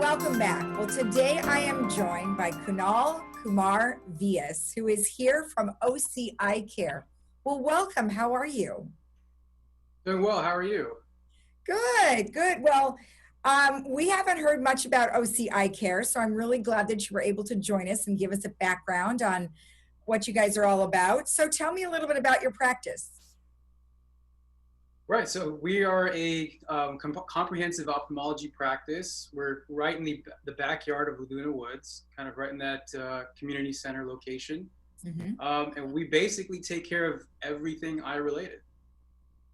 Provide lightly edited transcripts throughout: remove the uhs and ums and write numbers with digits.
welcome back. Well, today I am joined by Kunal Kumar Vias, who is here from OC Eye Care. Well, welcome. How are you? Doing well. How are you? Good, good. Well, we haven't heard much about OC Eye Care, so I'm really glad that you were able to join us and give us a background on what you guys are all about. So tell me a little bit about your practice. Right. So we are a comprehensive ophthalmology practice. We're right in the backyard of Laguna Woods, kind of right in that community center location. And we basically take care of everything eye related.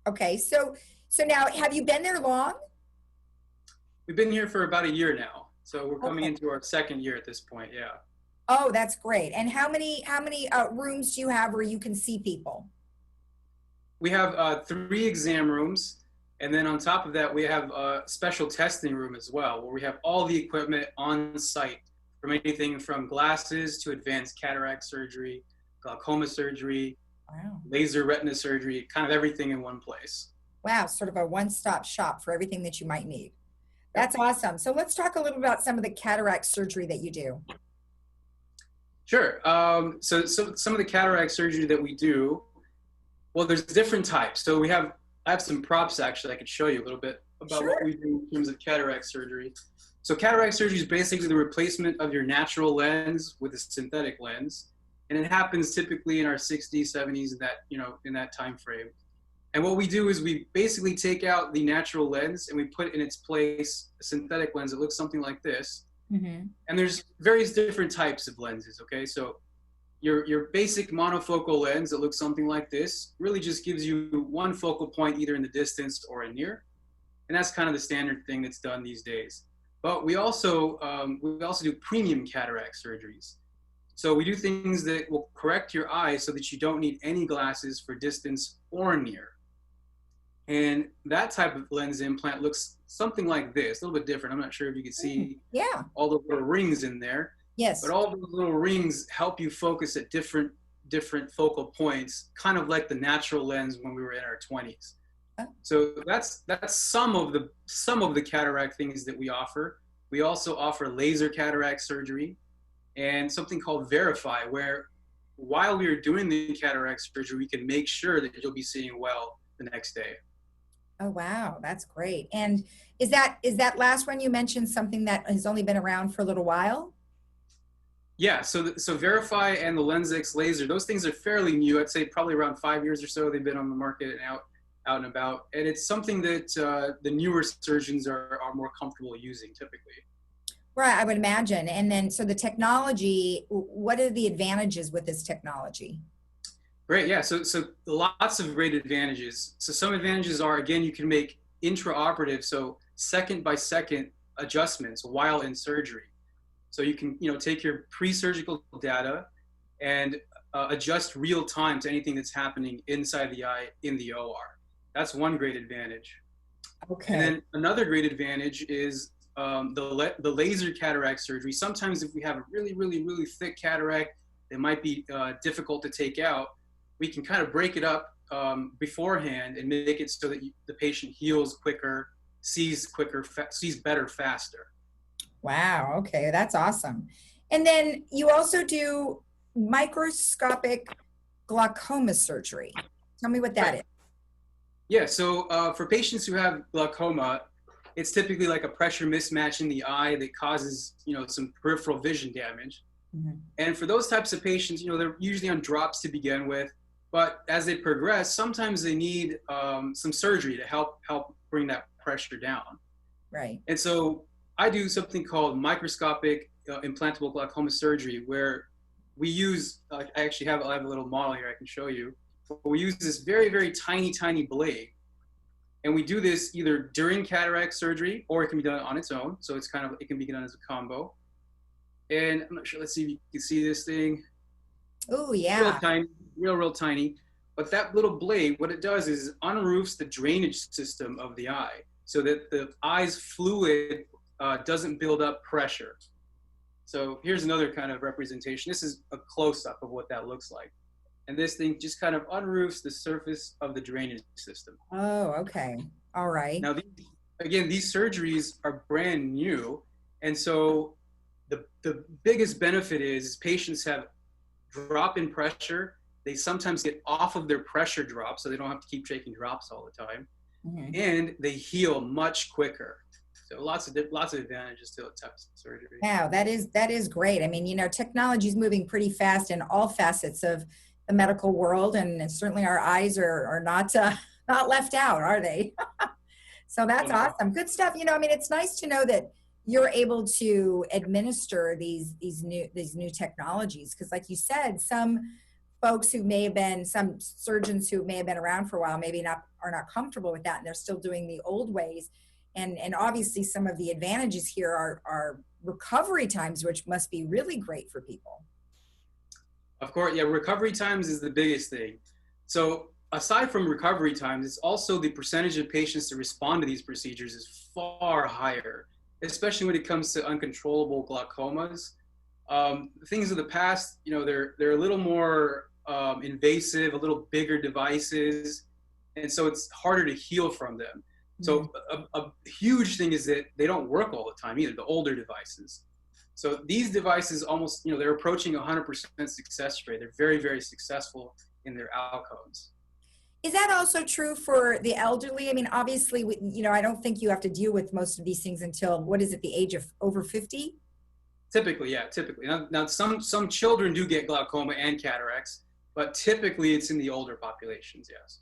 Okay. So now, have you been there long? We've been here for about a year now. So we're coming into our second year at this point. Yeah. Oh, that's great. And how many rooms do you have where you can see people? We have 3 exam rooms, and then on top of that, we have a special testing room as well, where we have all the equipment on site, from anything from glasses to advanced cataract surgery, glaucoma surgery, laser retina surgery, kind of everything in one place. Wow, sort of a one-stop shop for everything that you might need. That's awesome. So let's talk a little about some of the cataract surgery that you do. Sure. So some of the cataract surgery that we do, well, there's different types. So I have some props actually I could show you a little bit about what we do in terms of cataract surgery. So cataract surgery is basically the replacement of your natural lens with a synthetic lens. And it happens typically in our 60s, 70s, in that time frame. And what we do is we basically take out the natural lens and we put in its place a synthetic lens that looks something like this. And there's various different types of lenses, okay? So your basic monofocal lens that looks something like this really just gives you one focal point either in the distance or in near. And that's kind of the standard thing that's done these days. But we also do premium cataract surgeries. So we do things that will correct your eyes so that you don't need any glasses for distance or near. And that type of lens implant looks something like this, a little bit different. I'm not sure if you can see all the little rings in there. Yes. But all those little rings help you focus at different focal points, kind of like the natural lens when we were in our 20s. So that's some of the cataract things that we offer. We also offer laser cataract surgery and something called Verify, where while we are doing the cataract surgery, we can make sure that you'll be seeing well the next day. Oh, wow. That's great. And is that last one you mentioned something that has only been around for a little while? Yeah, so Verify and the LensX laser, those things are fairly new. I'd say probably around 5 years or so they've been on the market and out and about. And it's something that the newer surgeons are more comfortable using typically. Right, I would imagine. And then, so the technology, what are the advantages with this technology? Great, yeah, so lots of great advantages. So some advantages are, again, you can make intraoperative, so second by second adjustments while in surgery. So you can, take your pre-surgical data and adjust real time to anything that's happening inside the eye in the OR. That's one great advantage. Okay. And then another great advantage is the laser cataract surgery. Sometimes if we have a really, really, really thick cataract that might be difficult to take out, we can kind of break it up beforehand and make it so that the patient heals quicker, sees better faster. Wow. Okay. That's awesome. And then you also do microscopic glaucoma surgery. Tell me what that is. Yeah. So for patients who have glaucoma, it's typically like a pressure mismatch in the eye that causes, some peripheral vision damage. And for those types of patients, they're usually on drops to begin with, but as they progress, sometimes they need some surgery to help bring that pressure down. Right. And so I do something called microscopic implantable glaucoma surgery, where we use, I have a little model here I can show you. We use this very, very tiny, tiny blade. And we do this either during cataract surgery, or it can be done on its own. So it can be done as a combo. And I'm not sure, let's see if you can see this thing. Oh, yeah. Real tiny, real tiny. But that little blade, what it does is unroofs the drainage system of the eye so that the eye's fluid doesn't build up pressure. So here's another kind of representation. This is a close-up of what that looks like. And this thing just kind of unroofs the surface of the drainage system. Oh, okay. All right. Now, these surgeries are brand new, And so the biggest benefit is patients have drop in pressure. They sometimes get off of their pressure drop, so they don't have to keep taking drops all the time. Mm-hmm. And they heal much quicker. So lots of advantages to the type of surgery. Wow, that is great. I mean, you know, technology is moving pretty fast in all facets of the medical world, and certainly our eyes are not not left out, are they? So that's awesome. Good stuff. You know, I mean, it's nice to know that you're able to administer these new technologies, because like you said, some folks who may have been, some surgeons who may have been around for a while maybe are not comfortable with that, and they're still doing the old ways. And obviously some of the advantages here are recovery times, which must be really great for people. Of course, yeah, recovery times is the biggest thing. So aside from recovery times, it's also the percentage of patients that respond to these procedures is far higher, especially when it comes to uncontrollable glaucomas. Things of the past, you know, they're a little more invasive, a little bigger devices, and so it's harder to heal from them. So a huge thing is that they don't work all the time either, the older devices. So these devices almost, you know, they're approaching 100% success rate. They're very, very successful in their outcomes. Is that also true for the elderly? I mean, obviously, you know, I don't think you have to deal with most of these things until, what is it, the age of over 50? Typically, yeah, typically. Now some children do get glaucoma and cataracts, but typically it's in the older populations, yes.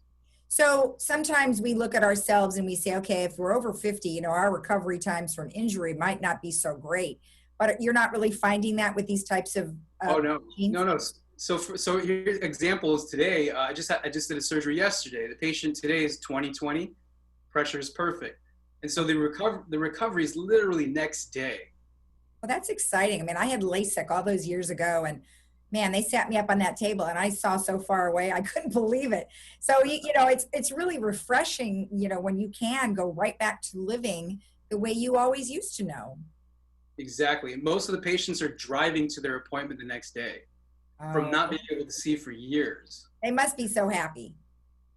So sometimes we look at ourselves and we say, okay, if we're over 50, you know, our recovery times from injury might not be so great. But you're not really finding that with these types of oh no, no. So here's examples today. I just did a surgery yesterday. The patient today is 20/20, pressure is perfect, and so the recovery is literally next day. Well, that's exciting. I mean, I had LASIK all those years ago, and man, they sat me up on that table and I saw so far away, I couldn't believe it. So, you know, it's really refreshing, you know, when you can go right back to living the way you always used to know. Exactly. Most of the patients are driving to their appointment the next day from not being able to see for years. They must be so happy.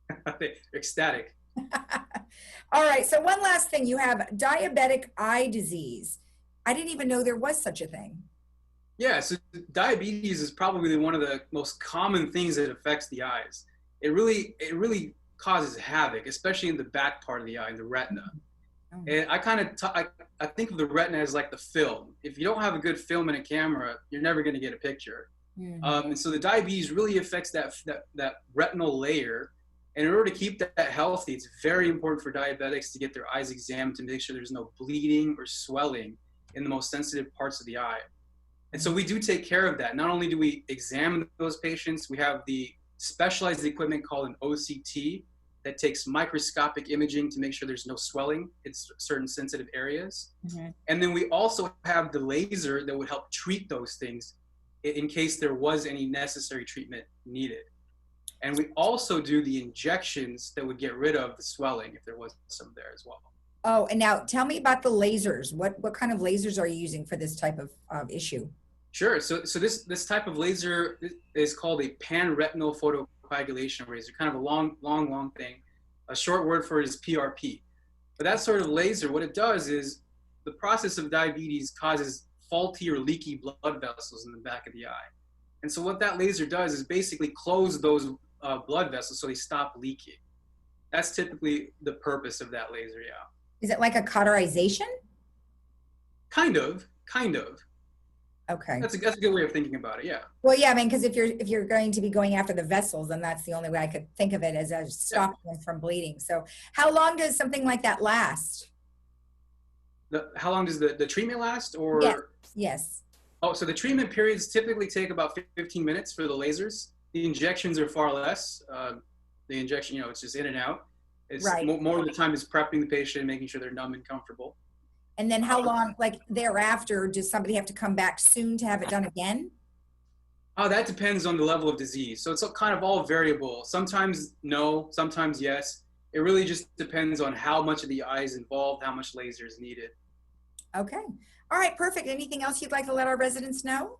They're ecstatic. All right. So one last thing, you have diabetic eye disease. I didn't even know there was such a thing. Yeah, so diabetes is probably one of the most common things that affects the eyes. It really causes havoc, especially in the back part of the eye, in the retina. Oh. And I think of the retina as like the film. If you don't have a good film in a camera, you're never going to get a picture. Mm-hmm. And so the diabetes really affects that retinal layer. And in order to keep that healthy, it's very important for diabetics to get their eyes examined to make sure there's no bleeding or swelling in the most sensitive parts of the eye. And so we do take care of that. Not only do we examine those patients, we have the specialized equipment called an OCT that takes microscopic imaging to make sure there's no swelling in certain sensitive areas. Mm-hmm. And then we also have the laser that would help treat those things in case there was any necessary treatment needed. And we also do the injections that would get rid of the swelling if there was some there as well. Oh, and now tell me about the lasers. What kind of lasers are you using for this type of issue? Sure. So this type of laser is called a pan-retinal photocoagulation laser, kind of a long thing. A short word for it is PRP. But that sort of laser, what it does is the process of diabetes causes faulty or leaky blood vessels in the back of the eye. And so what that laser does is basically close those blood vessels so they stop leaking. That's typically the purpose of that laser, yeah. Is it like a cauterization? Kind of. Okay. That's a good way of thinking about it, yeah. Well, yeah, I mean, because if you're going to be going after the vessels, then that's the only way I could think of it as stopping them from bleeding. So how long does something like that last? How long does the treatment last? Or Yes. Oh, so the treatment periods typically take about 15 minutes for the lasers. The injections are far less. The injection, you know, it's just in and out. It's right. More of the time is prepping the patient, making sure they're numb and comfortable. And then how long, like thereafter, does somebody have to come back soon to have it done again? Oh, that depends on the level of disease. So it's kind of all variable. Sometimes no, sometimes yes. It really just depends on how much of the eye is involved, how much laser is needed. Okay. All right, perfect. Anything else you'd like to let our residents know?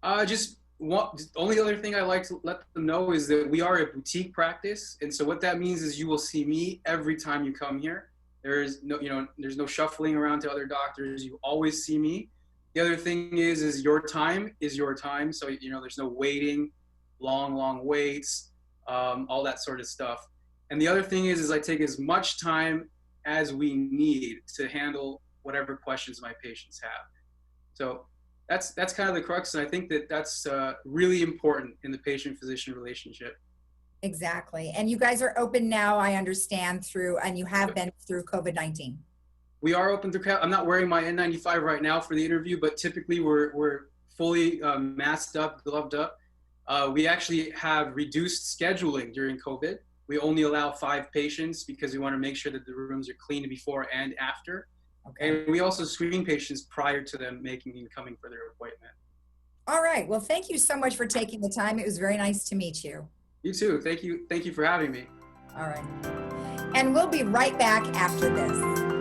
The only other thing I like to let them know is that we are a boutique practice. And so what that means is you will see me every time you come here. There's no, there's no shuffling around to other doctors. You always see me. The other thing is your time is your time. So, there's no waiting, long waits, all that sort of stuff. And the other thing is I take as much time as we need to handle whatever questions my patients have. So that's kind of the crux. And I think that's really important in the patient-physician relationship. Exactly. And you guys are open now, I understand, and you have been through COVID-19. We are open through, I'm not wearing my N95 right now for the interview, but typically we're fully masked up, gloved up. We actually have reduced scheduling during COVID. We only allow 5 patients because we want to make sure that the rooms are clean before and after. Okay. And we also screen patients prior to them making and coming for their appointment. All right. Well, thank you so much for taking the time. It was very nice to meet you. You too. Thank you. Thank you for having me. All right. And we'll be right back after this.